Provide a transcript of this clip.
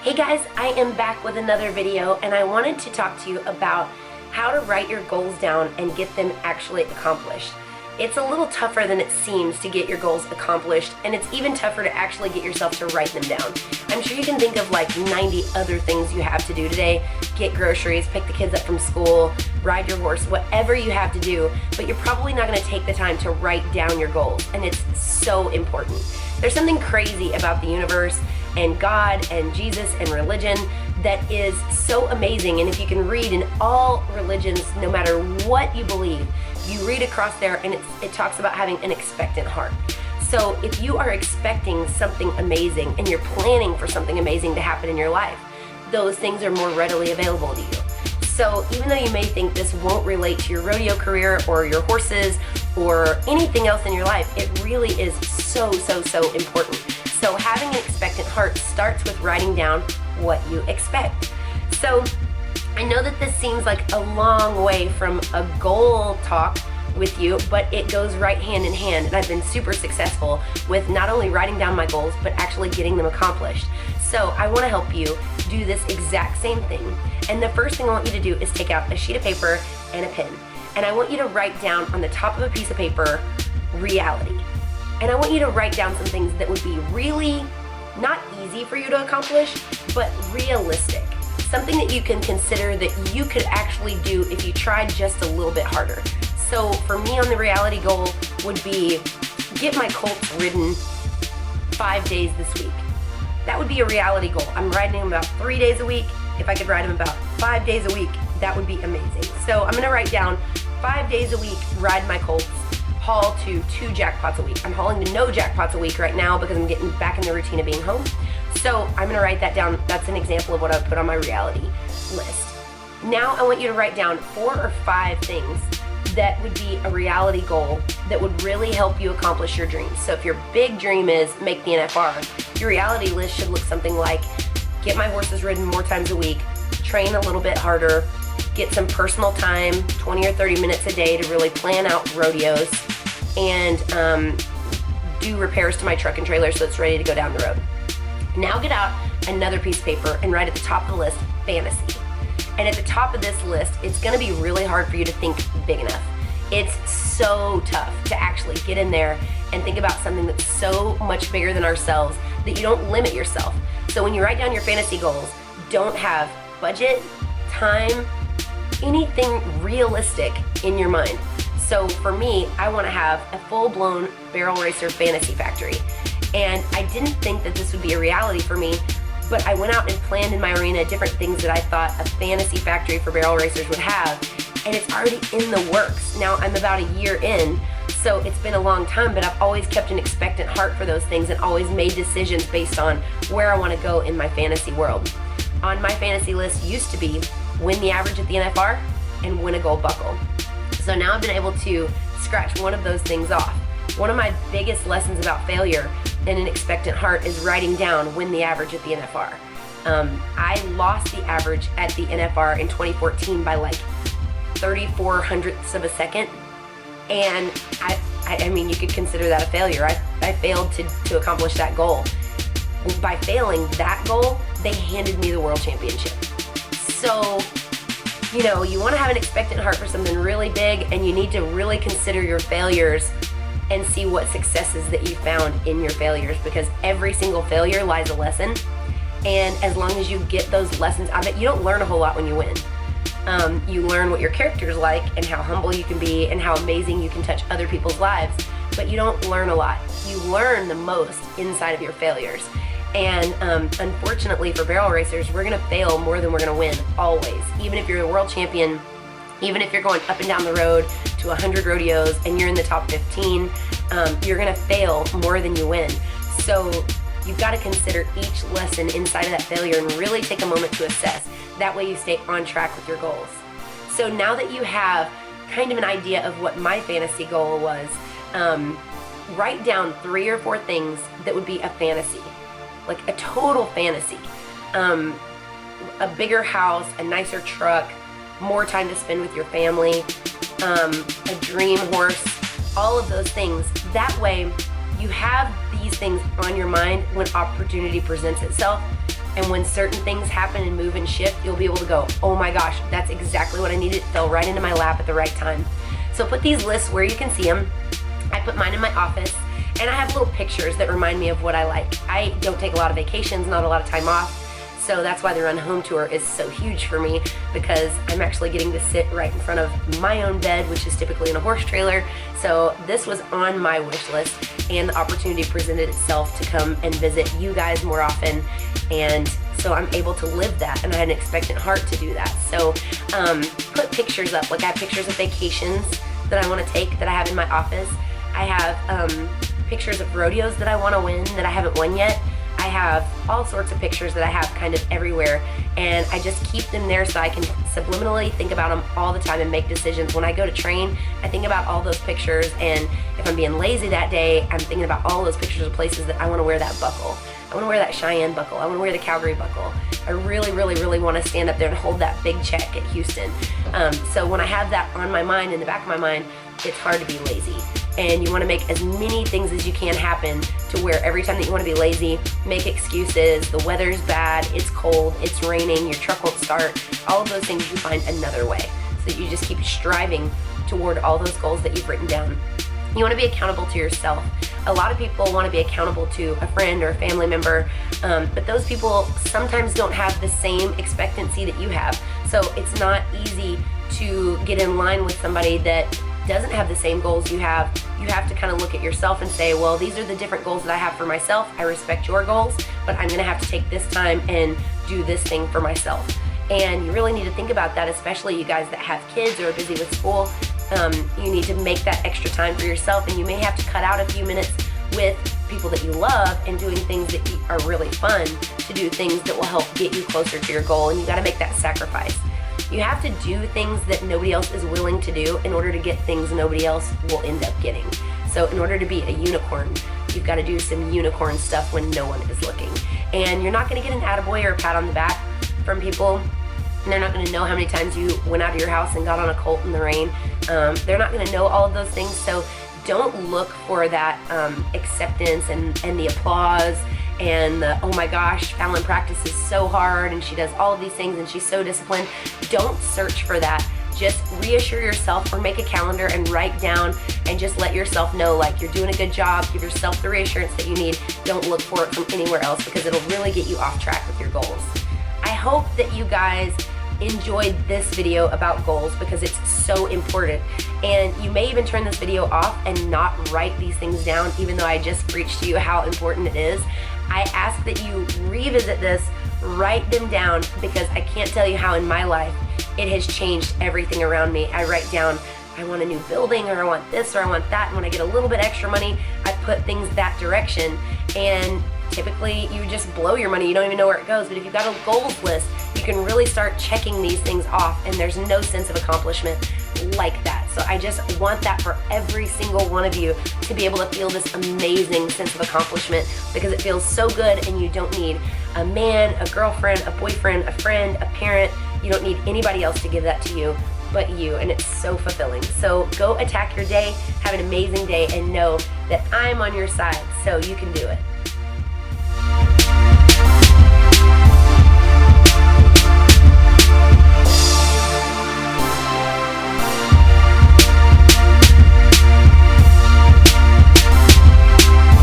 Hey guys, I am back with another video, and I wanted to talk to you about how to write your goals down and get them actually accomplished. It's a little tougher than it seems to get your goals accomplished, and it's even tougher to actually get yourself to write them down. I'm sure you can think of like 90 other things you have to do today. Get groceries, pick the kids up from school, ride your horse, whatever you have to do, but you're probably not going to take the time to write down your goals, and it's so important. There's something crazy about the universe and God and Jesus and religion that is so amazing. And if you can read in all religions, no matter what you believe, you read across there and it talks about having an expectant heart. So if you are expecting something amazing and you're planning for something amazing to happen in your life, those things are more readily available to you. So even though you may think this won't relate to your rodeo career or your horses or anything else in your life, it really is so important. So having an expectant heart starts with writing down what you expect. So I know that this seems like a long way from a goal talk with you, but it goes right hand in hand, and I've been super successful with not only writing down my goals, but actually getting them accomplished. So I want to help you do this exact same thing. And the first thing I want you to do is take out a sheet of paper and a pen. And I want you to write down on the top of a piece of paper, reality. And I want you to write down some things that would be really not easy for you to accomplish, but realistic. Something that you can consider that you could actually do if you tried just a little bit harder. So for me on the reality goal would be get my colts ridden 5 days this week. That would be a reality goal. I'm riding them about 3 days a week. If I could ride them about 5 days a week, that would be amazing. So I'm gonna write down 5 days a week, ride my colts, haul to 2 jackpots a week. I'm hauling to no jackpots a week right now because I'm getting back in the routine of being home. So I'm gonna write that down. That's an example of what I would put on my reality list. Now I want you to write down 4 or 5 things that would be a reality goal that would really help you accomplish your dreams. So if your big dream is make the NFR, your reality list should look something like get my horses ridden more times a week, train a little bit harder, get some personal time, 20 or 30 minutes a day to really plan out rodeos, and do repairs to my truck and trailer so it's ready to go down the road. Now get out another piece of paper and write at the top of the list, fantasy. And at the top of this list, it's gonna be really hard for you to think big enough. It's so tough to actually get in there and think about something that's so much bigger than ourselves that you don't limit yourself. So when you write down your fantasy goals, don't have budget, time, anything realistic in your mind. So for me, I want to have a full-blown barrel racer fantasy factory. And I didn't think that this would be a reality for me, but I went out and planned in my arena different things that I thought a fantasy factory for barrel racers would have, and it's already in the works. Now I'm about a year in, so it's been a long time, but I've always kept an expectant heart for those things and always made decisions based on where I want to go in my fantasy world. On my fantasy list used to be win the average at the NFR and win a gold buckle. So now I've been able to scratch one of those things off. One of my biggest lessons about failure and an expectant heart is writing down win the average at the NFR. I lost the average at the NFR in 2014 by like 34 hundredths of a second. And I mean, you could consider that a failure. I failed to accomplish that goal. By failing that goal, they handed me the world championship. So, you know, you want to have an expectant heart for something really big, and you need to really consider your failures and see what successes that you found in your failures, because every single failure lies a lesson. And as long as you get those lessons out of it, you don't learn a whole lot when you win. You learn what your character is like and how humble you can be and how amazing you can touch other people's lives, but you don't learn a lot. You learn the most inside of your failures. And unfortunately for barrel racers, we're gonna fail more than we're gonna win, always. Even if you're a world champion, even if you're going up and down the road to 100 rodeos and you're in the top 15, you're gonna fail more than you win. So you've gotta consider each lesson inside of that failure and really take a moment to assess. That way you stay on track with your goals. So now that you have kind of an idea of what my fantasy goal was, write down 3 or 4 things that would be a fantasy, like a total fantasy. A bigger house, a nicer truck, more time to spend with your family, a dream horse, all of those things. That way you have these things on your mind when opportunity presents itself, And when certain things happen and move and shift, you'll be able to go, oh my gosh, that's exactly what I needed. It fell right into my lap at the right time. So put these lists where you can see them. I put mine in my office, and I have little pictures that remind me of what I like. I don't take a lot of vacations, not a lot of time off. So that's why the Run Home Tour is so huge for me, because I'm actually getting to sit right in front of my own bed, which is typically in a horse trailer. So this was on my wish list, and the opportunity presented itself to come and visit you guys more often. And so I'm able to live that, and I had an expectant heart to do that. So put pictures up. Like, I have pictures of vacations that I want to take that I have in my office. I have pictures of rodeos that I want to win that I haven't won yet. I have all sorts of pictures that I have kind of everywhere, and I just keep them there so I can subliminally think about them all the time and make decisions. When I go to train, I think about all those pictures, and if I'm being lazy that day, I'm thinking about all those pictures of places that I want to wear that buckle. I want to wear that Cheyenne buckle. I want to wear the Calgary buckle. I really, really, really want to stand up there and hold that big check at Houston. So when I have that on my mind, in the back of my mind, it's hard to be lazy. And you want to make as many things as you can happen to where every time that you want to be lazy, make excuses, the weather's bad, it's cold, it's raining, your truck won't start, all of those things, you find another way. So that you just keep striving toward all those goals that you've written down. You want to be accountable to yourself. A lot of people want to be accountable to a friend or a family member, but those people sometimes don't have the same expectancy that you have. So it's not easy to get in line with somebody that doesn't have the same goals you have. You have to kind of look at yourself and say, well, these are the different goals that I have for myself. I respect your goals, but I'm gonna have to take this time and do this thing for myself. And you really need to think about that, especially you guys that have kids or are busy with school. You need to make that extra time for yourself, and you may have to cut out a few minutes with people that you love and doing things that are really fun to do things that will help get you closer to your goal, and you gotta make that sacrifice. You have to do things that nobody else is willing to do in order to get things nobody else will end up getting. So in order to be a unicorn, you've got to do some unicorn stuff when no one is looking. And you're not going to get an attaboy or a pat on the back from people. And they're not going to know how many times you went out of your house and got on a colt in the rain. They're not going to know all of those things. So don't look for that acceptance and the applause and the, oh my gosh, Fallon practices so hard and she does all of these things and she's so disciplined. Don't search for that. Just reassure yourself, or make a calendar and write down and just let yourself know, like, you're doing a good job. Give yourself the reassurance that you need. Don't look for it from anywhere else, because it'll really get you off track with your goals. I hope that you guys enjoyed this video about goals, because it's so important. And you may even turn this video off and not write these things down, even though I just preached to you how important it is. I ask that you revisit this, write them down, because I can't tell you how in my life it has changed everything around me. I write down, I want a new building, or I want this, or I want that, and when I get a little bit extra money, I put things that direction, and typically you just blow your money. You don't even know where it goes. But if you've got a goals list, you can really start checking these things off, and there's no sense of accomplishment like that. So I just want that for every single one of you, to be able to feel this amazing sense of accomplishment, because it feels so good, and you don't need a man, a girlfriend, a boyfriend, a friend, a parent. You don't need anybody else to give that to you but you, and it's so fulfilling. So go attack your day, have an amazing day, and know that I'm on your side, so you can do it.